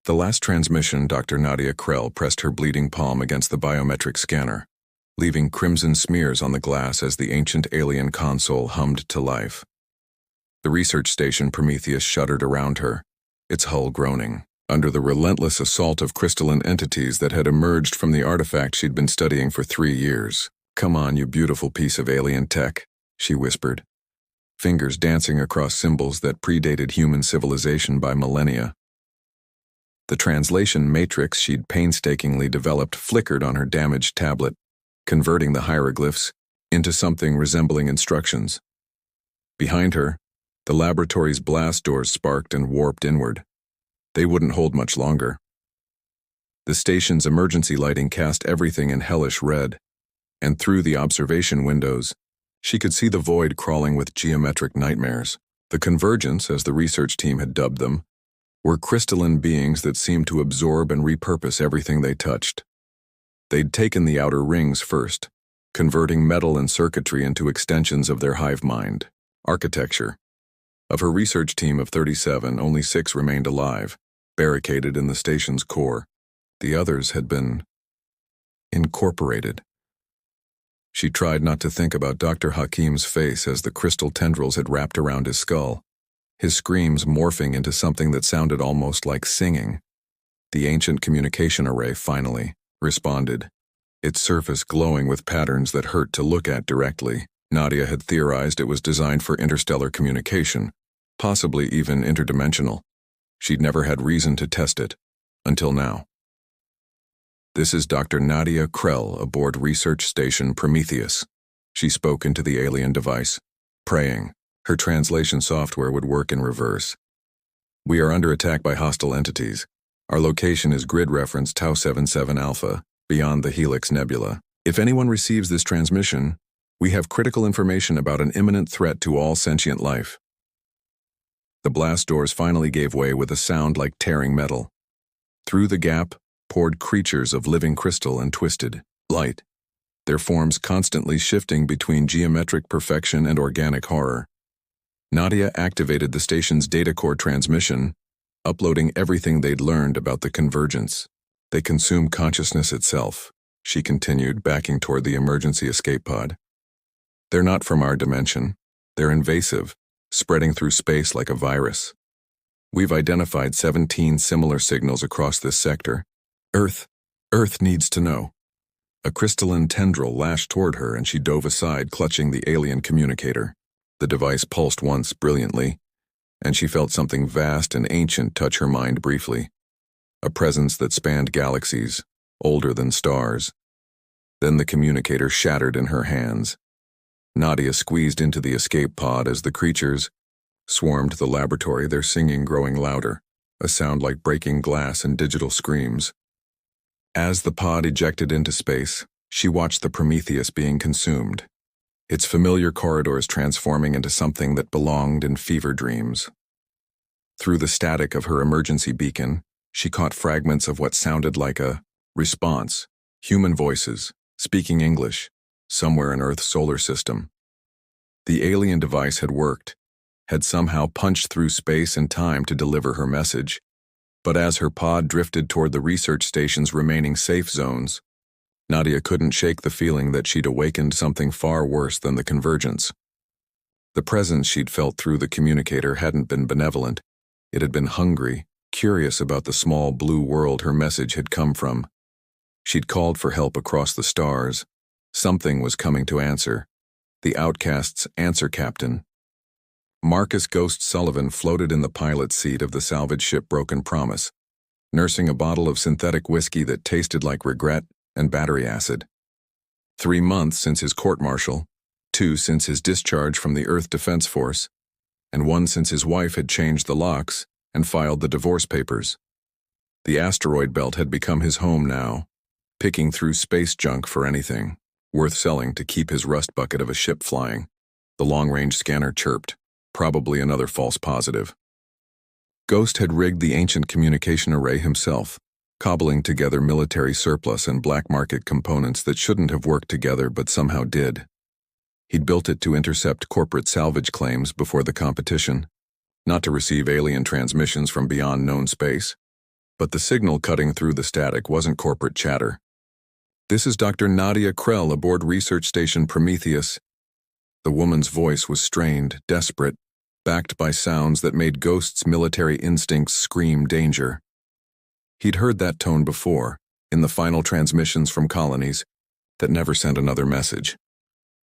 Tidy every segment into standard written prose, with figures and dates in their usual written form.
The last transmission, Dr. Nadia Krell pressed her bleeding palm against the biometric scanner, leaving crimson smears on the glass as the ancient alien console hummed to life. The research station Prometheus shuddered around her, its hull groaning, under the relentless assault of crystalline entities that had emerged from the artifact she'd been studying for 3 years. "Come on, you beautiful piece of alien tech," she whispered, fingers dancing across symbols that predated human civilization by millennia. The translation matrix she'd painstakingly developed flickered on her damaged tablet, converting the hieroglyphs into something resembling instructions. Behind her, the laboratory's blast doors sparked and warped inward. They wouldn't hold much longer. The station's emergency lighting cast everything in hellish red, and through the observation windows, she could see the void crawling with geometric nightmares. The Convergence, as the research team had dubbed them, were crystalline beings that seemed to absorb and repurpose everything they touched. They'd taken the outer rings first, converting metal and circuitry into extensions of their hive mind. Architecture. Of her research team of 37, only 6 remained alive, barricaded in the station's core. The others had been incorporated. She tried not to think about Dr. Hakim's face as the crystal tendrils had wrapped around his skull, his screams morphing into something that sounded almost like singing. The ancient communication array finally responded, its surface glowing with patterns that hurt to look at directly. Nadia had theorized it was designed for interstellar communication, possibly even interdimensional. She'd never had reason to test it, until now. "This is Dr. Nadia Krell aboard Research Station Prometheus." She spoke into the alien device, praying her translation software would work in reverse. "We are under attack by hostile entities. Our location is grid reference Tau 77 Alpha, beyond the Helix Nebula. If anyone receives this transmission, we have critical information about an imminent threat to all sentient life." The blast doors finally gave way with a sound like tearing metal. Through the gap poured creatures of living crystal and twisted light, their forms constantly shifting between geometric perfection and organic horror. Nadia activated the station's data core transmission, uploading everything they'd learned about the Convergence. "They consume consciousness itself," she continued, backing toward the emergency escape pod. "They're not from our dimension. They're invasive, spreading through space like a virus. We've identified 17 similar signals across this sector. Earth needs to know." A crystalline tendril lashed toward her and she dove aside, clutching the alien communicator. The device pulsed once brilliantly, and she felt something vast and ancient touch her mind briefly. A presence that spanned galaxies, older than stars. Then the communicator shattered in her hands. Nadia squeezed into the escape pod as the creatures swarmed the laboratory, their singing growing louder, a sound like breaking glass and digital screams. As the pod ejected into space, she watched the Prometheus being consumed, its familiar corridors transforming into something that belonged in fever dreams. Through the static of her emergency beacon, she caught fragments of what sounded like a response, human voices, speaking English, somewhere in Earth's solar system. The alien device had worked, had somehow punched through space and time to deliver her message. But as her pod drifted toward the research station's remaining safe zones, Nadia couldn't shake the feeling that she'd awakened something far worse than the Convergence. The presence she'd felt through the communicator hadn't been benevolent. It had been hungry, curious about the small blue world her message had come from. She'd called for help across the stars. Something was coming to answer. The Outcast's answer captain. Marcus Ghost Sullivan floated in the pilot's seat of the salvage ship Broken Promise, nursing a bottle of synthetic whiskey that tasted like regret and battery acid. 3 months since his court-martial, 2 since his discharge from the Earth Defense Force, and 1 since his wife had changed the locks and filed the divorce papers. The asteroid belt had become his home now, picking through space junk for anything worth selling to keep his rust bucket of a ship flying. The long-range scanner chirped, probably another false positive. Ghost had rigged the ancient communication array himself, cobbling together military surplus and black market components that shouldn't have worked together but somehow did. He'd built it to intercept corporate salvage claims before the competition, not to receive alien transmissions from beyond known space. But the signal cutting through the static wasn't corporate chatter. "This is Dr. Nadia Krell aboard Research Station Prometheus." The woman's voice was strained, desperate, backed by sounds that made Ghost's military instincts scream danger. He'd heard that tone before, in the final transmissions from colonies, that never sent another message.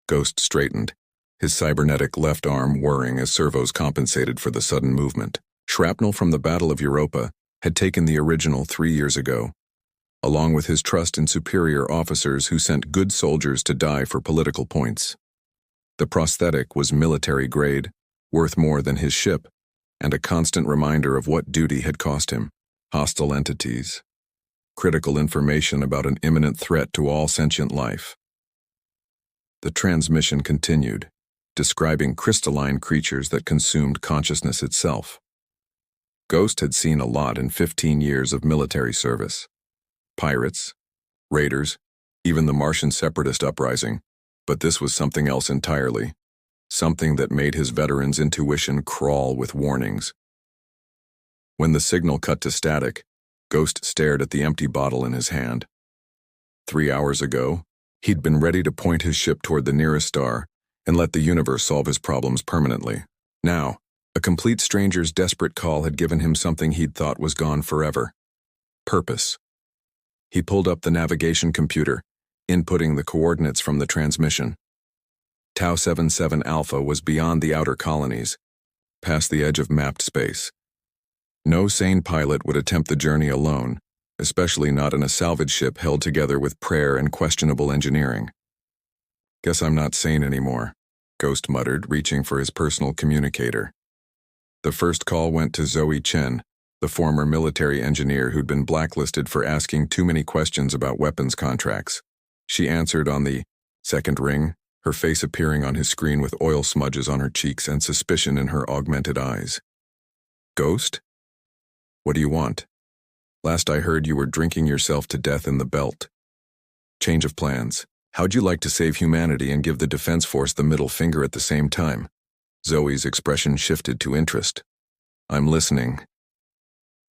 Ghost straightened, his cybernetic left arm whirring as servos compensated for the sudden movement. Shrapnel from the Battle of Europa had taken the original 3 years ago, along with his trust in superior officers who sent good soldiers to die for political points. The prosthetic was military grade, worth more than his ship, and a constant reminder of what duty had cost him: hostile entities, critical information about an imminent threat to all sentient life. The transmission continued, describing crystalline creatures that consumed consciousness itself. Ghost had seen a lot in 15 years of military service. Pirates, raiders, even the Martian separatist uprising, but this was something else entirely, something that made his veteran's intuition crawl with warnings. When the signal cut to static, Ghost stared at the empty bottle in his hand. 3 hours ago, he'd been ready to point his ship toward the nearest star and let the universe solve his problems permanently. Now, a complete stranger's desperate call had given him something he'd thought was gone forever: purpose. He pulled up the navigation computer, inputting the coordinates from the transmission. Tau 77 Alpha was beyond the outer colonies, past the edge of mapped space. No sane pilot would attempt the journey alone, especially not in a salvage ship held together with prayer and questionable engineering. "Guess I'm not sane anymore," Ghost muttered, reaching for his personal communicator. The first call went to Zoe Chen, the former military engineer who'd been blacklisted for asking too many questions about weapons contracts. She answered on the second ring, her face appearing on his screen with oil smudges on her cheeks and suspicion in her augmented eyes. "Ghost? What do you want? Last I heard you were drinking yourself to death in the belt. Change of plans. How'd you like to save humanity and give the Defense Force the middle finger at the same time?" Zoe's expression shifted to interest. "I'm listening."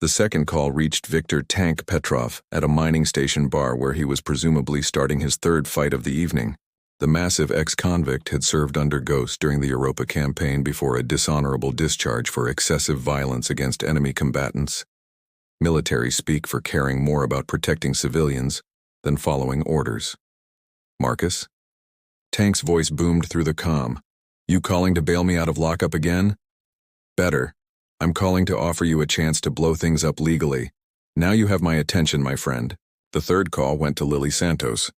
The second call reached Viktor Tank Petrov at a mining station bar where he was presumably starting his third fight of the evening. The massive ex-convict had served under Ghost during the Europa campaign before a dishonorable discharge for excessive violence against enemy combatants. Military speak for caring more about protecting civilians than following orders. "Marcus?" Tank's voice boomed through the comm. "You calling to bail me out of lockup again?" "Better. I'm calling to offer you a chance to blow things up legally. Now you have my attention, my friend." The third call went to Lily Santos,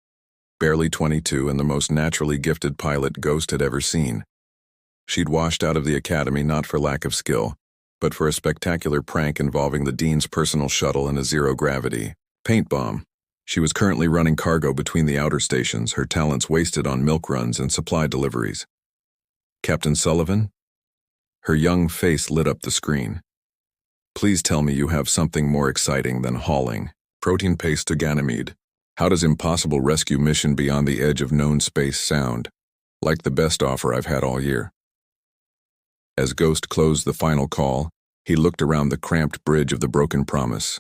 barely 22 and the most naturally gifted pilot Ghost had ever seen. She'd washed out of the academy not for lack of skill, but for a spectacular prank involving the dean's personal shuttle and a zero-gravity paint bomb. She was currently running cargo between the outer stations, her talents wasted on milk runs and supply deliveries. "Captain Sullivan?" Her young face lit up the screen. "Please tell me you have something more exciting than hauling protein paste to Ganymede. How does impossible rescue mission beyond the edge of known space sound? Like the best offer I've had all year." As Ghost closed the final call, he looked around the cramped bridge of the Broken Promise.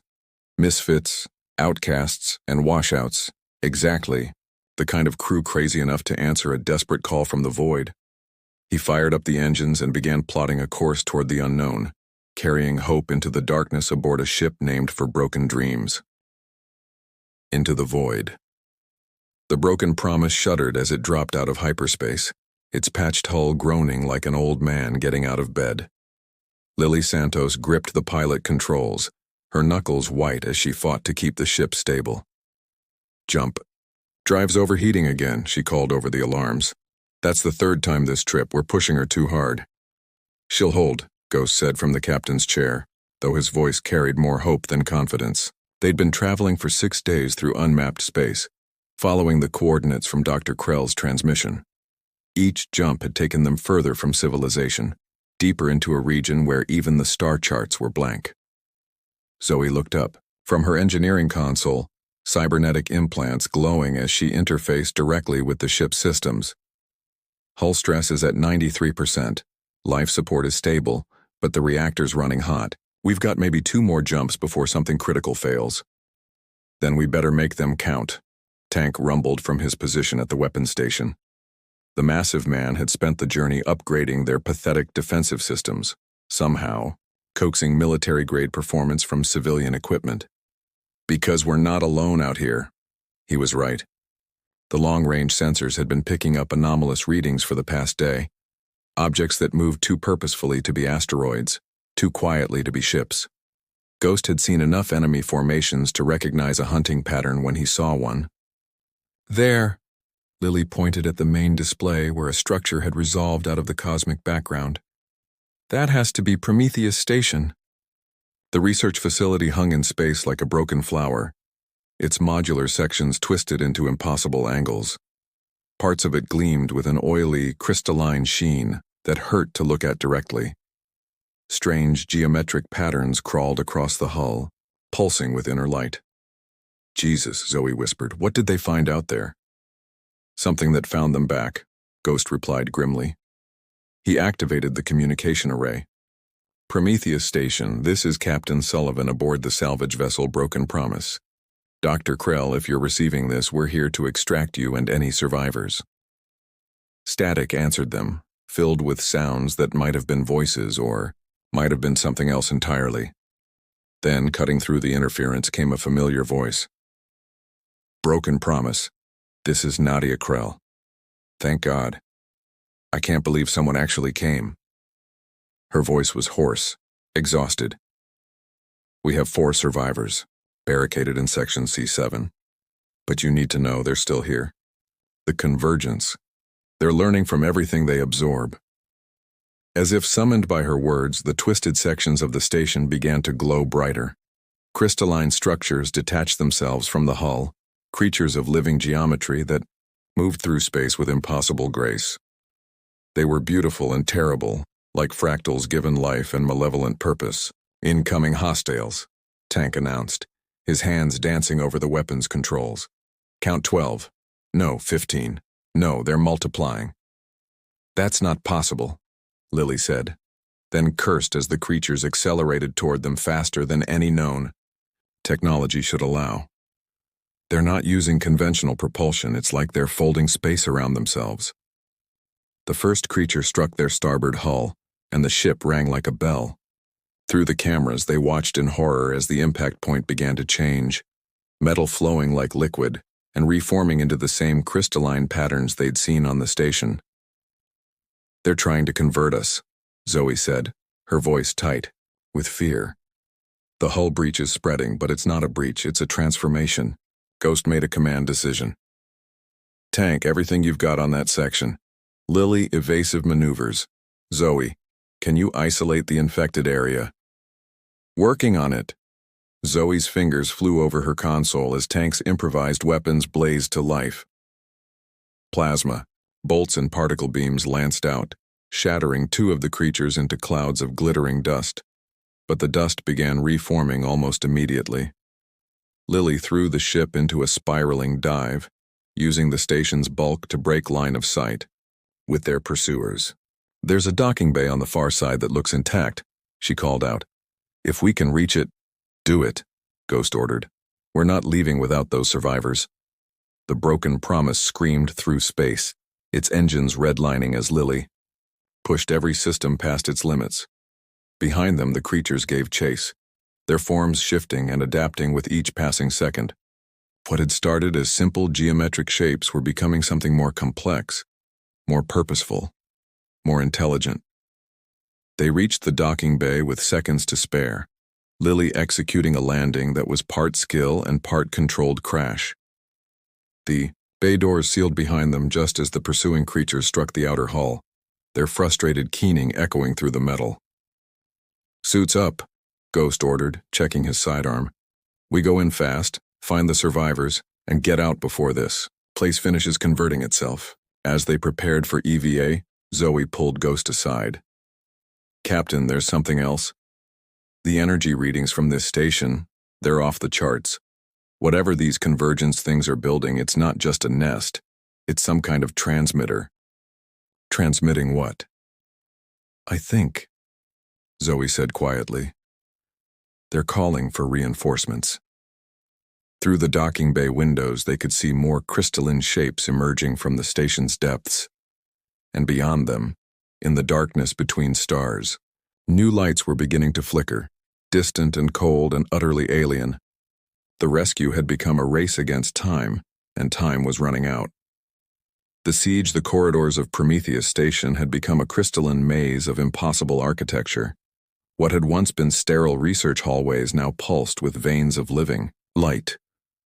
Misfits, outcasts, and washouts, exactly the kind of crew crazy enough to answer a desperate call from the void. He fired up the engines and began plotting a course toward the unknown, carrying hope into the darkness aboard a ship named for broken dreams. Into the void. The Broken Promise shuddered as it dropped out of hyperspace, its patched hull groaning like an old man getting out of bed. Lily Santos gripped the pilot controls, her knuckles white as she fought to keep the ship stable. "Jump. Drive's overheating again," she called over the alarms. "That's the third time this trip. We're pushing her too hard." "She'll hold," Ghost said from the captain's chair, though his voice carried more hope than confidence. They'd been traveling for 6 days through unmapped space, following the coordinates from Dr. Krell's transmission. Each jump had taken them further from civilization, deeper into a region where even the star charts were blank. Zoe looked up. From her engineering console, cybernetic implants glowing as she interfaced directly with the ship's systems. "Hull stress is at 93%. Life support is stable, but the reactor's running hot. We've got maybe 2 more jumps before something critical fails. Then we better make them count, Tank rumbled from his position at the weapons station. The massive man had spent the journey upgrading their pathetic defensive systems, somehow coaxing military-grade performance from civilian equipment. Because we're not alone out here. He was right. The long-range sensors had been picking up anomalous readings for the past day. Objects that moved too purposefully to be asteroids, too quietly to be ships. Ghost had seen enough enemy formations to recognize a hunting pattern when he saw one. There, Lily pointed at the main display where a structure had resolved out of the cosmic background. That has to be Prometheus Station. The research facility hung in space like a broken flower, its modular sections twisted into impossible angles. Parts of it gleamed with an oily, crystalline sheen that hurt to look at directly. Strange geometric patterns crawled across the hull, pulsing with inner light. Jesus, Zoe whispered, what did they find out there? Something that found them back, Ghost replied grimly. He activated the communication array. Prometheus Station, this is Captain Sullivan aboard the salvage vessel Broken Promise. Dr. Krell, if you're receiving this, we're here to extract you and any survivors. Static answered them, filled with sounds that might have been voices or might have been something else entirely. Then, cutting through the interference, came a familiar voice. Broken Promise, this is Nadia Krell. Thank God. I can't believe someone actually came. Her voice was hoarse, exhausted. We have 4 survivors, barricaded in Section C7. But you need to know they're still here. The convergence. They're learning from everything they absorb. As if summoned by her words, the twisted sections of the station began to glow brighter. Crystalline structures detached themselves from the hull, creatures of living geometry that moved through space with impossible grace. They were beautiful and terrible, like fractals given life and malevolent purpose. Incoming hostiles, Tank announced, his hands dancing over the weapons controls. Count 12. No, 15. No, they're multiplying. That's not possible, Lily said, then cursed as the creatures accelerated toward them faster than any known technology should allow. They're not using conventional propulsion, it's like they're folding space around themselves. The first creature struck their starboard hull, and the ship rang like a bell. Through the cameras, they watched in horror as the impact point began to change, metal flowing like liquid and reforming into the same crystalline patterns they'd seen on the station. They're trying to convert us, Zoe said, her voice tight, with fear. The hull breach is spreading, but it's not a breach, it's a transformation. Ghost made a command decision. Tank, everything you've got on that section. Lily, evasive maneuvers. Zoe, can you isolate the infected area? Working on it. Zoe's fingers flew over her console as Tank's improvised weapons blazed to life. Plasma, bolts and particle beams lanced out, shattering 2 of the creatures into clouds of glittering dust. But the dust began reforming almost immediately. Lily threw the ship into a spiraling dive, using the station's bulk to break line of sight with their pursuers. There's a docking bay on the far side that looks intact, she called out. If we can reach it, do it, Ghost ordered. We're not leaving without those survivors. The Broken Promise screamed through space, its engines redlining as Lily pushed every system past its limits. Behind them, the creatures gave chase, their forms shifting and adapting with each passing second. What had started as simple geometric shapes were becoming something more complex, more purposeful, more intelligent. They reached the docking bay with seconds to spare, Lily executing a landing that was part skill and part controlled crash. The bay doors sealed behind them just as the pursuing creatures struck the outer hull, their frustrated keening echoing through the metal. Suits up, Ghost ordered, checking his sidearm. We go in fast, find the survivors, and get out before this place finishes converting itself. As they prepared for EVA, Zoe pulled Ghost aside. Captain, there's something else. The energy readings from this station, they're off the charts. Whatever these convergence things are building, it's not just a nest. It's some kind of transmitter. Transmitting what? I think, Zoe said quietly. They're calling for reinforcements. Through the docking bay windows, they could see more crystalline shapes emerging from the station's depths. And beyond them, in the darkness between stars, new lights were beginning to flicker, distant and cold and utterly alien. The rescue had become a race against time, and time was running out. The corridors of Prometheus Station had become a crystalline maze of impossible architecture. What had once been sterile research hallways now pulsed with veins of living light,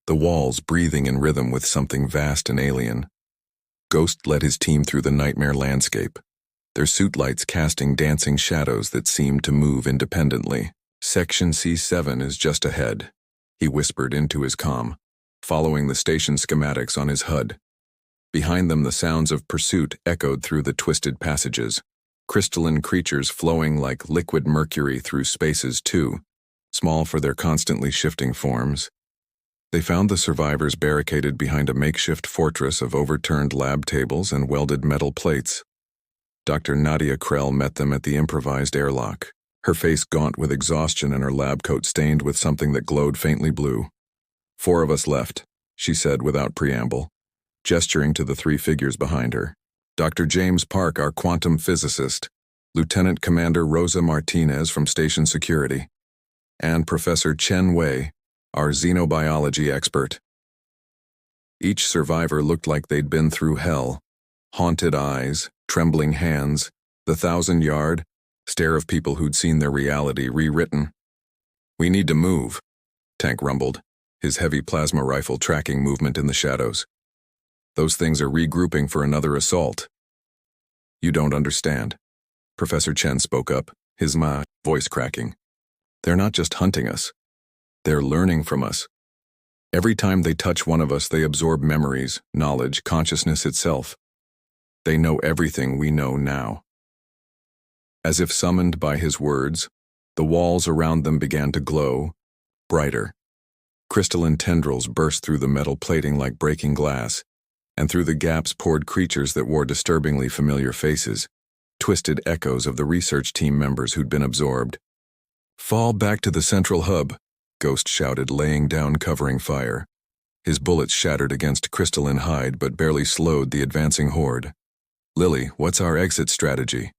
the walls breathing in rhythm with something vast and alien. Ghost led his team through the nightmare landscape, their suit lights casting dancing shadows that seemed to move independently. Section C7 is just ahead, he whispered into his comm, following the station schematics on his HUD. Behind them, the sounds of pursuit echoed through the twisted passages, crystalline creatures flowing like liquid mercury through spaces too, small for their constantly shifting forms. They found the survivors barricaded behind a makeshift fortress of overturned lab tables and welded metal plates. Dr. Nadia Krell met them at the improvised airlock, her face gaunt with exhaustion and her lab coat stained with something that glowed faintly blue. 4 of us left, she said without preamble, gesturing to the 3 figures behind her. Dr. James Park, our quantum physicist, Lieutenant Commander Rosa Martinez from Station Security, and Professor Chen Wei, our xenobiology expert. Each survivor looked like they'd been through hell. Haunted eyes, trembling hands, the 1,000-yard stare of people who'd seen their reality rewritten. "We need to move," Tank rumbled, his heavy plasma rifle tracking movement in the shadows. "Those things are regrouping for another assault." "You don't understand," Professor Chen spoke up, his voice cracking. "They're not just hunting us. They're learning from us. Every time they touch one of us, they absorb memories, knowledge, consciousness itself. They know everything we know now." As if summoned by his words, the walls around them began to glow, brighter. Crystalline tendrils burst through the metal plating like breaking glass, and through the gaps poured creatures that wore disturbingly familiar faces, twisted echoes of the research team members who'd been absorbed. "Fall back to the central hub," Ghost shouted, laying down covering fire. His bullets shattered against crystalline hide but barely slowed the advancing horde. "Lily, what's our exit strategy?"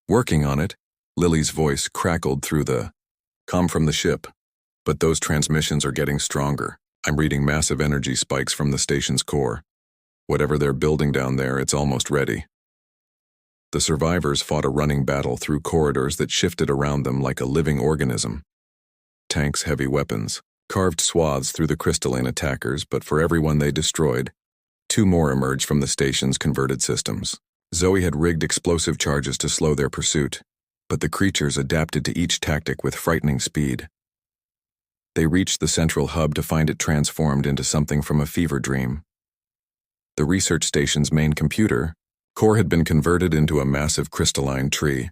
"Working on it," Lily's voice crackled through the comm from the ship. "But those transmissions are getting stronger. I'm reading massive energy spikes from the station's core. Whatever they're building down there, it's almost ready." The survivors fought a running battle through corridors that shifted around them like a living organism. Tanks, heavy weapons, carved swaths through the crystalline attackers, but for everyone they destroyed, 2 more emerged from the station's converted systems. Zoe had rigged explosive charges to slow their pursuit, but the creatures adapted to each tactic with frightening speed. They reached the central hub to find it transformed into something from a fever dream. The research station's main computer core had been converted into a massive crystalline tree,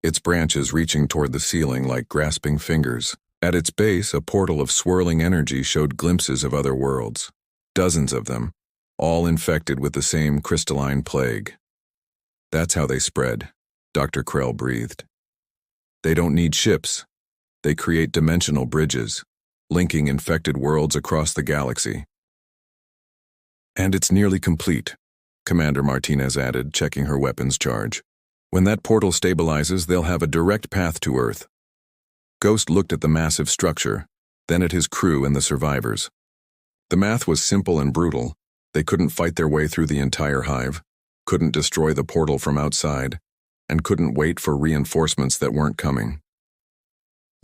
its branches reaching toward the ceiling like grasping fingers. At its base, a portal of swirling energy showed glimpses of other worlds, dozens of them, all infected with the same crystalline plague. "That's how they spread," Dr. Krell breathed. "They don't need ships. They create dimensional bridges, linking infected worlds across the galaxy." "And it's nearly complete," Commander Martinez added, checking her weapons charge. "When that portal stabilizes, they'll have a direct path to Earth." Ghost looked at the massive structure, then at his crew and the survivors. The math was simple and brutal. They couldn't fight their way through the entire hive, couldn't destroy the portal from outside, and couldn't wait for reinforcements that weren't coming.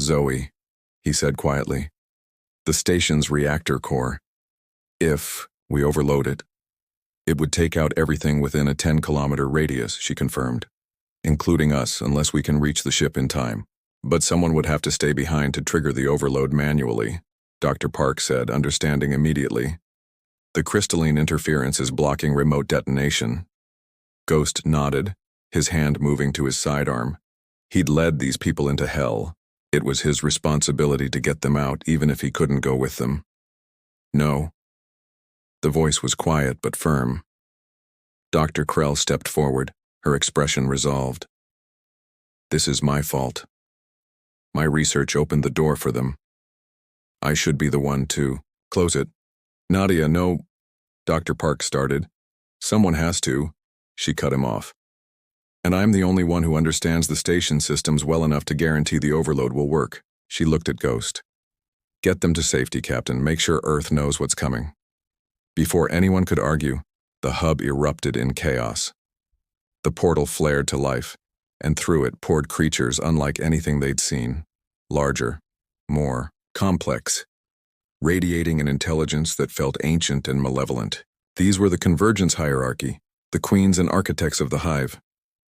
"Zoe," he said quietly, "the station's reactor core. If we overload it, it would take out everything within a 10-kilometer radius," she confirmed, "including us unless we can reach the ship in time. But someone would have to stay behind to trigger the overload manually," Dr. Park said, understanding immediately. "The crystalline interference is blocking remote detonation." Ghost nodded, his hand moving to his sidearm. He'd led these people into hell. It was his responsibility to get them out, even if he couldn't go with them. "No." The voice was quiet but firm. Dr. Krell stepped forward, her expression resolved. "This is my fault. My research opened the door for them. I should be the one to close it. Nadia, no, Dr. Park started. Someone has to. She cut him off. And I'm the only one who understands the station systems well enough to guarantee the overload will work. She looked at Ghost. Get them to safety, Captain. Make sure Earth knows what's coming. Before anyone could argue, the hub erupted in chaos. The portal flared to life, and through it poured creatures unlike anything they'd seen. Larger, more complex, radiating an intelligence that felt ancient and malevolent. These were the convergence hierarchy, the queens and architects of the hive.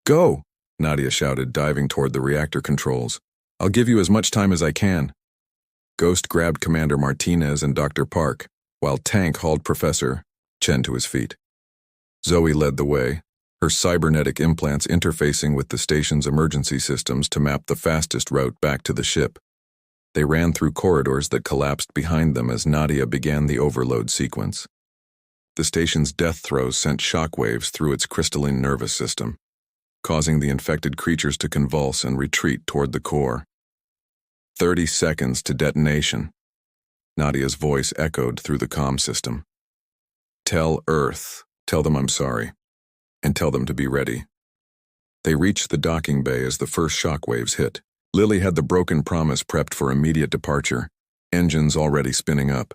Go! Nadia shouted, diving toward the reactor controls. I'll give you as much time as I can. Ghost grabbed Commander Martinez and Dr. Park, while Tank hauled Professor Chen to his feet. Zoe led the way, her cybernetic implants interfacing with the station's emergency systems to map the fastest route back to the ship. They ran through corridors that collapsed behind them as Nadia began the overload sequence. The station's death throes sent shockwaves through its crystalline nervous system, causing the infected creatures to convulse and retreat toward the core. 30 seconds to detonation. Nadia's voice echoed through the comm system. Tell Earth, tell them I'm sorry, and tell them to be ready. They reached the docking bay as the first shockwaves hit. Lily had the broken promise prepped for immediate departure, engines already spinning up.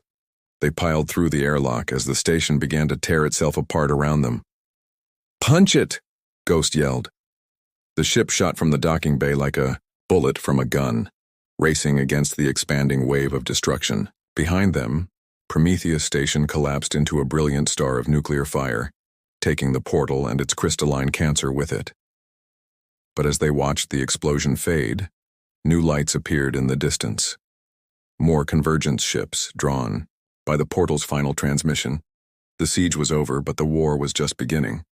They piled through the airlock as the station began to tear itself apart around them. Punch it! Ghost yelled. The ship shot from the docking bay like a bullet from a gun, racing against the expanding wave of destruction. Behind them, Prometheus Station collapsed into a brilliant star of nuclear fire, taking the portal and its crystalline cancer with it. But as they watched the explosion fade, new lights appeared in the distance. More convergence ships, drawn by the portal's final transmission. The siege was over, but the war was just beginning.